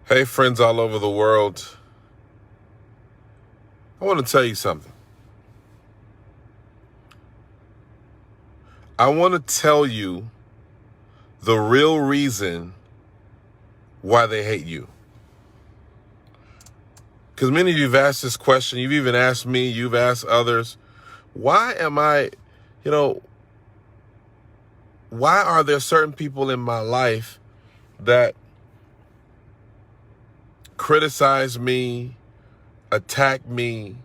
Hey, friends all over the world. I want to tell you something. I want to tell you the real reason why they hate you. Because many of you have asked this question. You've even asked me. You've asked others. Why are there certain people in my life that criticize me, attack me,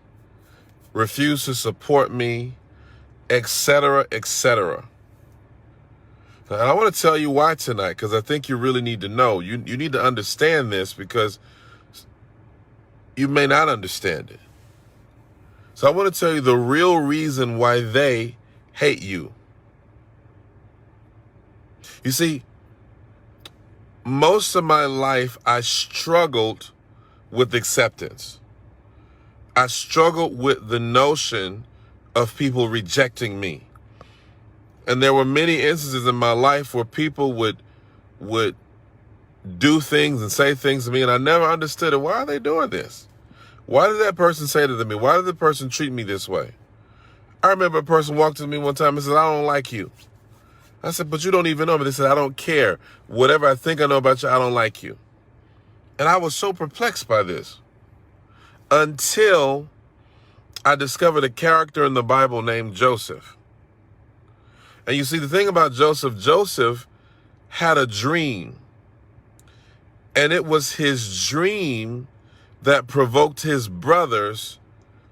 refuse to support me, etc., etc.? And I want to tell you why tonight, because I think you really need to know. You need to understand this, because you may not understand it. So I want to tell you the real reason why they hate you. You see, most of my life I struggled with acceptance. I struggled with the notion of people rejecting me. And there were many instances in my life where people would do things and say things to me, and I never understood it. Why are they doing this? Why did that person say that to me? Why did the person treat me this way? I remember a person walked to me one time and said, "I don't like you." I said, "But you don't even know me." They said, "I don't care. Whatever I think I know about you, I don't like you." And I was so perplexed by this until I discovered a character in the Bible named Joseph. And you see, the thing about Joseph had a dream. And it was his dream that provoked his brothers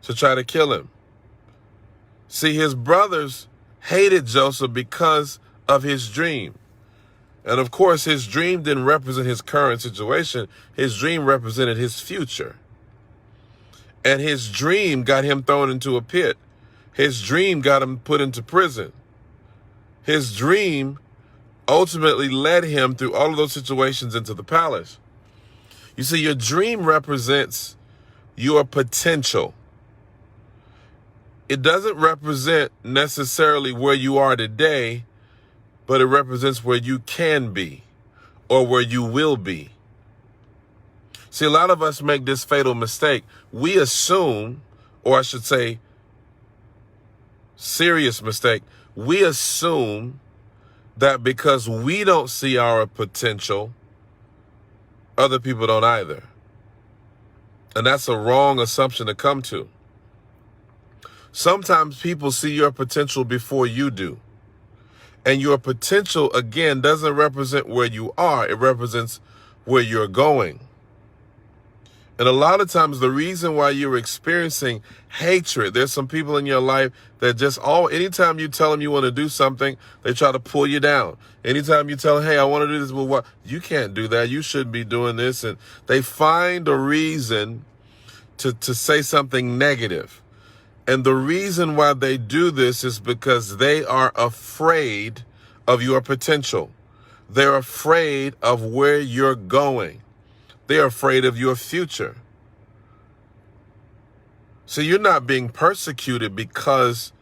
to try to kill him. See, his brothers hated Joseph because of his dream. And of course, his dream didn't represent his current situation. His dream represented his future. And his dream got him thrown into a pit. His dream got him put into prison. His dream ultimately led him through all of those situations into the palace. You see, your dream represents your potential. It doesn't represent necessarily where you are today, but it represents where you can be or where you will be. See, a lot of us make this fatal mistake. We assume, or I should say, serious mistake. We assume that because we don't see our potential, other people don't either. And that's a wrong assumption to come to. Sometimes people see your potential before you do. And your potential, again, doesn't represent where you are. It represents where you're going. And a lot of times the reason why you're experiencing hatred, there's some people in your life that just anytime you tell them you want to do something, they try to pull you down. Anytime you tell them, "Hey, I want to do this," well, what? You can't do that. You shouldn't be doing this. And they find a reason to say something negative. And the reason why they do this is because they are afraid of your potential. They're afraid of where you're going. They're afraid of your future. So you're not being persecuted because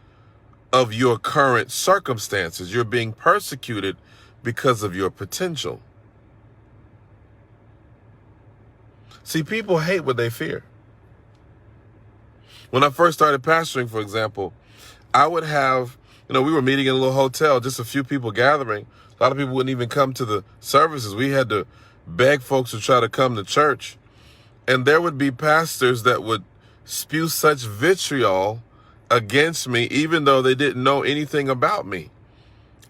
of your current circumstances. You're being persecuted because of your potential. See, people hate what they fear. When I first started pastoring, for example, I would have, we were meeting in a little hotel, just a few people gathering. A lot of people wouldn't even come to the services. We had to beg folks to try to come to church. And there would be pastors that would spew such vitriol against me, even though they didn't know anything about me.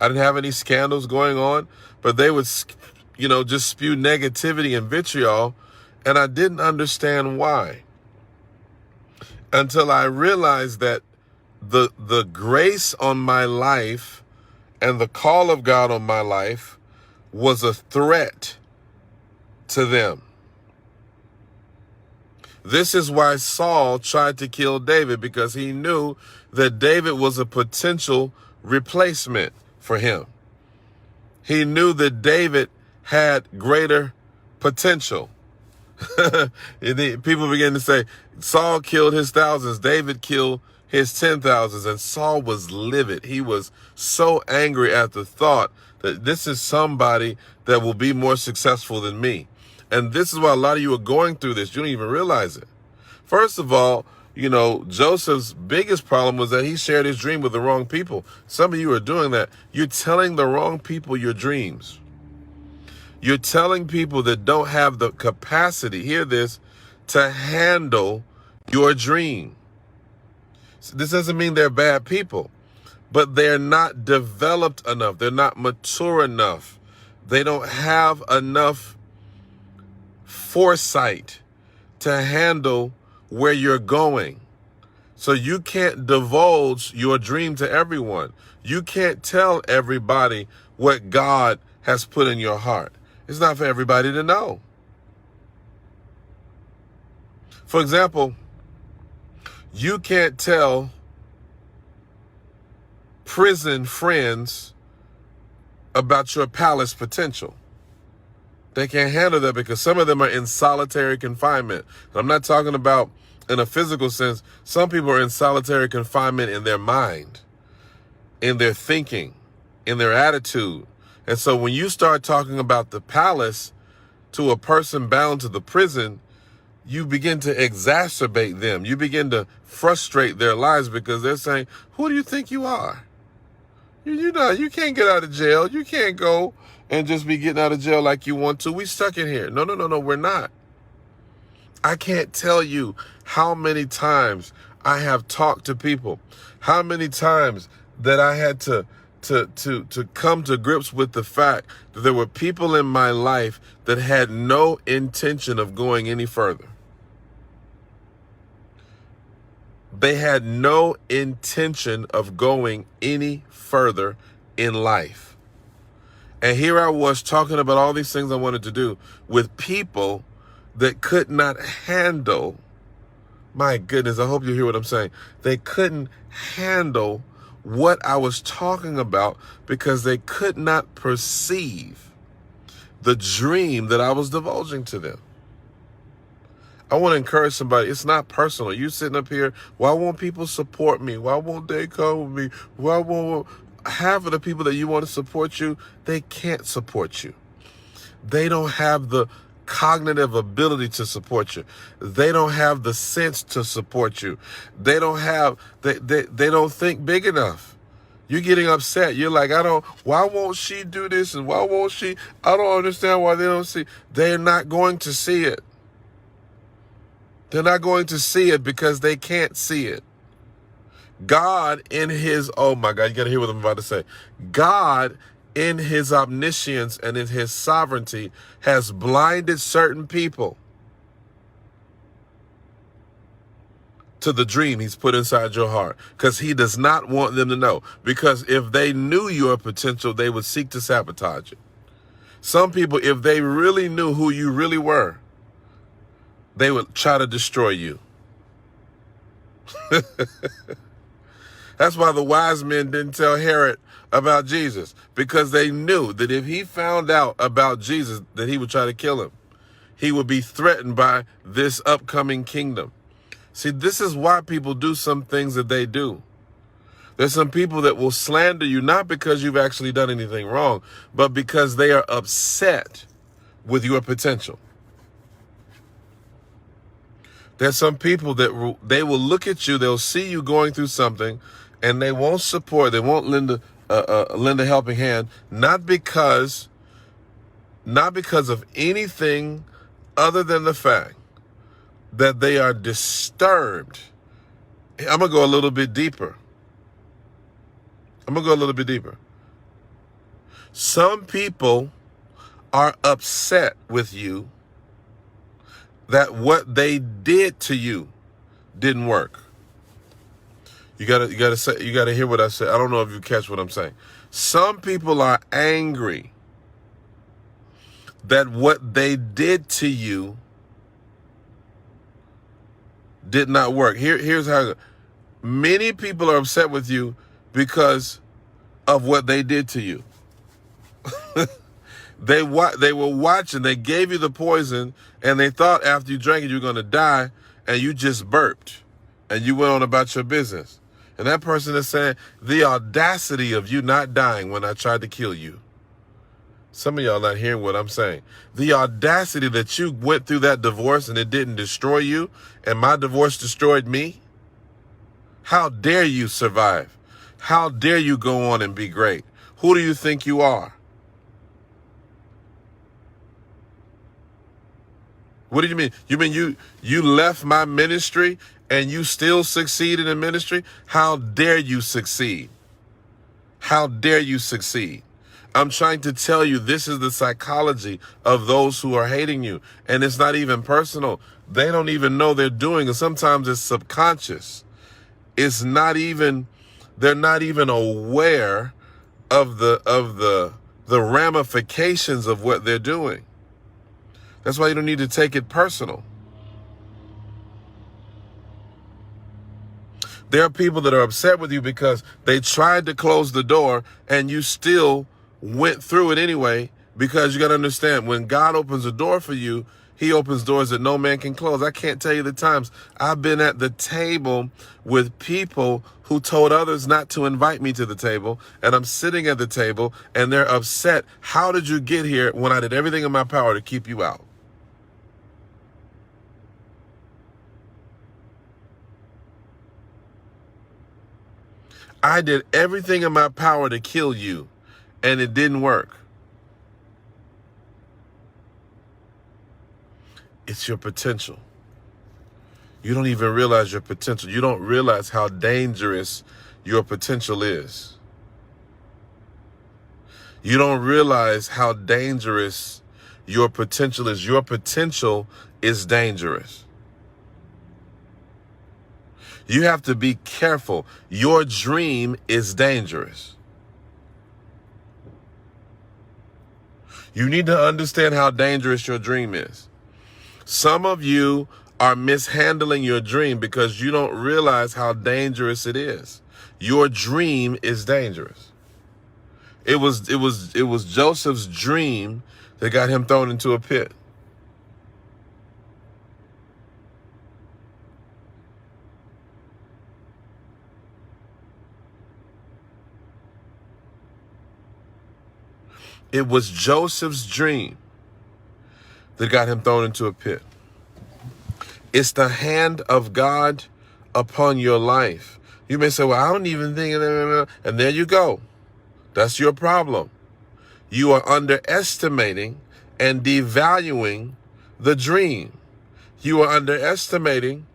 I didn't have any scandals going on, but they would, just spew negativity and vitriol. And I didn't understand why. Until I realized that the grace on my life and the call of God on my life was a threat to them. This is why Saul tried to kill David, because he knew that David was a potential replacement for him. He knew that David had greater potential. People begin to say, Saul killed his thousands, David killed his 10,000s, and Saul was livid. He was so angry at the thought that this is somebody that will be more successful than me. And this is why a lot of you are going through this. You don't even realize it. First of all, Joseph's biggest problem was that he shared his dream with the wrong people. Some of you are doing that. You're telling the wrong people your dreams. You're telling people that don't have the capacity, hear this, to handle your dream. This doesn't mean they're bad people, but they're not developed enough. They're not mature enough. They don't have enough foresight to handle where you're going. So you can't divulge your dream to everyone. You can't tell everybody what God has put in your heart. It's not for everybody to know. For example, you can't tell prison friends about your palace potential. They can't handle that because some of them are in solitary confinement. I'm not talking about in a physical sense. Some people are in solitary confinement in their mind, in their thinking, in their attitude. And so when you start talking about the palace to a person bound to the prison, you begin to exacerbate them. You begin to frustrate their lives because they're saying, who do you think you are? You can't get out of jail. You can't go and just be getting out of jail like you want to. We stuck in here. No, we're not. I can't tell you how many times I have talked to people, how many times that I had to come to grips with the fact that there were people in my life that had no intention of going any further. They had no intention of going any further in life. And here I was talking about all these things I wanted to do with people that could not handle, my goodness, I hope you hear what I'm saying. They couldn't handle what I was talking about because they could not perceive the dream that I was divulging to them. I want to encourage somebody. It's not personal. You sitting up here, why won't people support me? Why won't they come with me? Why won't half of the people that you want to support you, they can't support you. They don't have the cognitive ability to support you. They don't have the sense to support you. They don't think big enough. You're getting upset. You're like, why won't she do this? And why won't she? I don't understand why they don't see. They're not going to see it. They're not going to see it because they can't see it. God in his, oh my God, you got to hear what I'm about to say. God in his omniscience and in his sovereignty has blinded certain people to the dream he's put inside your heart because he does not want them to know. Because if they knew your potential, they would seek to sabotage it. Some people, if they really knew who you really were, they would try to destroy you. That's why the wise men didn't tell Herod about Jesus, because they knew that if he found out about Jesus, that he would try to kill him. He would be threatened by this upcoming kingdom. See, this is why people do some things that they do. There's some people that will slander you, not because you've actually done anything wrong, but because they are upset with your potential. There's some people that they will look at you, they'll see you going through something, and they won't support, they won't lend a helping hand, not because of anything other than the fact that they are disturbed. I'm going to go a little bit deeper. Some people are upset with you that what they did to you didn't work. You gotta hear what I said. I don't know if you catch what I'm saying. Some people are angry that what they did to you did not work. Here's how. Many people are upset with you because of what they did to you. They were watching. They gave you the poison, and they thought after you drank it, you were going to die, and you just burped, and you went on about your business. And that person is saying, the audacity of you not dying when I tried to kill you. Some of y'all not hearing what I'm saying. The audacity that you went through that divorce and it didn't destroy you, and my divorce destroyed me. How dare you survive? How dare you go on and be great? Who do you think you are? What do you mean? You mean you left my ministry and you still succeeded in ministry? How dare you succeed? How dare you succeed? I'm trying to tell you, this is the psychology of those who are hating you. And it's not even personal. They don't even know they're doing it. Sometimes it's subconscious. It's not even, they're not even aware of the ramifications of what they're doing. That's why you don't need to take it personal. There are people that are upset with you because they tried to close the door and you still went through it anyway, because you got to understand, when God opens a door for you, he opens doors that no man can close. I can't tell you the times I've been at the table with people who told others not to invite me to the table, and I'm sitting at the table and they're upset. How did you get here when I did everything in my power to keep you out? I did everything in my power to kill you, and it didn't work. It's your potential. You don't even realize your potential. You don't realize how dangerous your potential is. You don't realize how dangerous your potential is. Your potential is dangerous. You have to be careful. Your dream is dangerous. You need to understand how dangerous your dream is. Some of you are mishandling your dream because you don't realize how dangerous it is. Your dream is dangerous. It was Joseph's dream that got him thrown into a pit. It was Joseph's dream that got him thrown into a pit. It's the hand of God upon your life. You may say, well, I don't even think, and there you go. That's your problem. You are underestimating and devaluing the dream. You are underestimating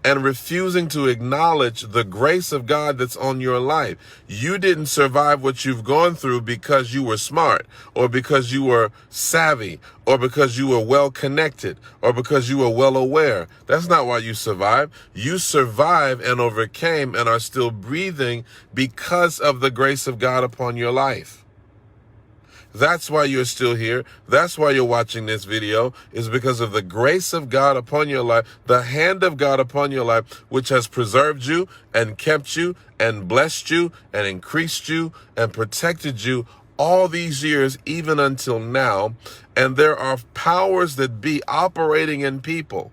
and refusing to acknowledge the grace of God that's on your life. You didn't survive what you've gone through because you were smart, or because you were savvy, or because you were well connected, or because you were well aware. That's not why you survived. You survived and overcame and are still breathing because of the grace of God upon your life. That's why you're still here. That's why you're watching this video, is because of the grace of God upon your life, the hand of God upon your life, which has preserved you and kept you and blessed you and increased you and protected you all these years, even until now. And there are powers that be operating in people,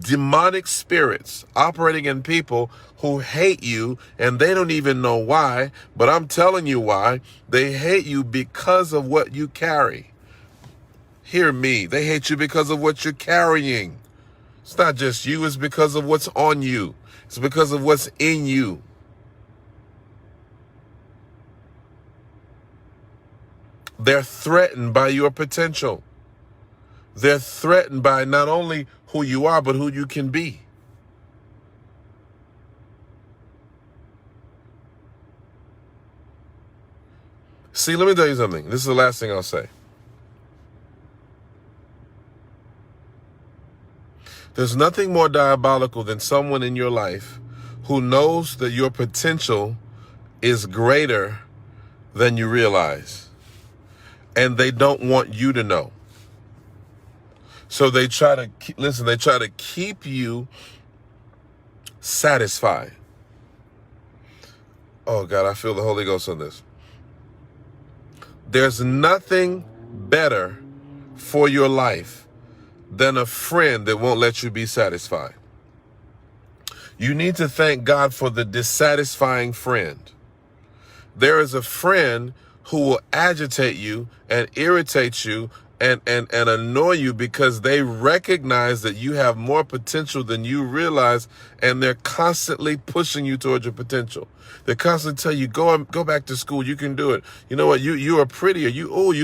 demonic spirits operating in people who hate you, and they don't even know why, but I'm telling you why. They hate you because of what you carry. Hear me. They hate you because of what you're carrying. It's not just you, it's because of what's on you. It's because of what's in you. They're threatened by your potential. They're threatened by not only who you are, but who you can be. See, let me tell you something. This is the last thing I'll say. There's nothing more diabolical than someone in your life who knows that your potential is greater than you realize, and they don't want you to know. So they try to they try to keep you satisfied. Oh God, I feel the Holy Ghost on this. There's nothing better for your life than a friend that won't let you be satisfied. You need to thank God for the dissatisfying friend. There is a friend who will agitate you and irritate you and annoy you because they recognize that you have more potential than you realize, and they're constantly pushing you towards your potential. They constantly tell you, go back to school, you can do it. You know what, you are prettier, you don't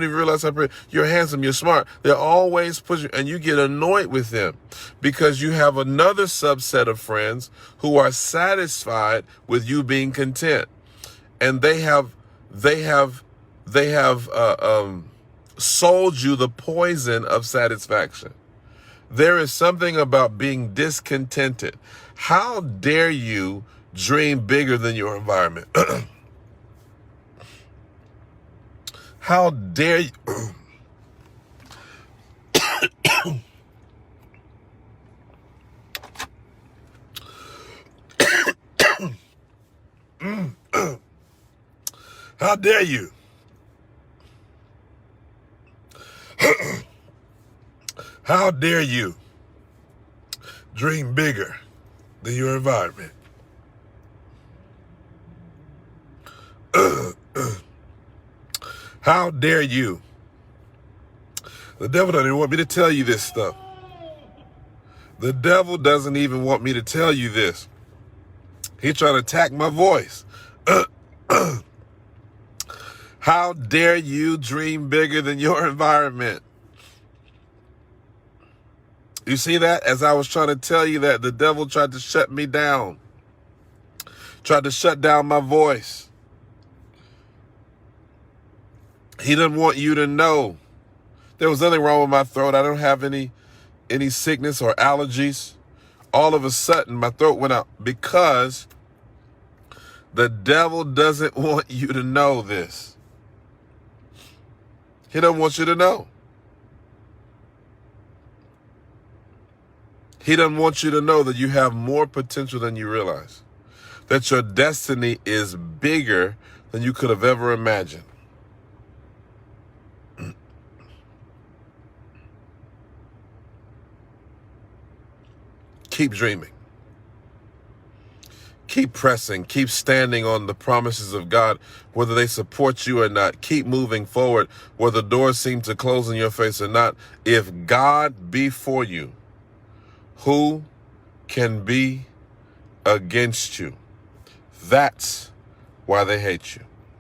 even realize how pretty, you're handsome, you're smart. They're always pushing, and you get annoyed with them because you have another subset of friends who are satisfied with you being content. And they have sold you the poison of satisfaction. There is something about being discontented. How dare you dream bigger than your environment? How dare you? How dare you? How dare you dream bigger than your environment? How dare you? The devil doesn't even want me to tell you this stuff. The devil doesn't even want me to tell you this. He's trying to attack my voice. How dare you dream bigger than your environment? You see that? As I was trying to tell you that, the devil tried to shut me down. Tried to shut down my voice. He didn't want you to know. There was nothing wrong with my throat. I don't have any sickness or allergies. All of a sudden, my throat went out because the devil doesn't want you to know this. He doesn't want you to know. He doesn't want you to know that you have more potential than you realize. That your destiny is bigger than you could have ever imagined. Keep dreaming. Keep pressing. Keep standing on the promises of God, whether they support you or not. Keep moving forward, whether doors seem to close in your face or not. If God be for you, who can be against you? That's why they hate you.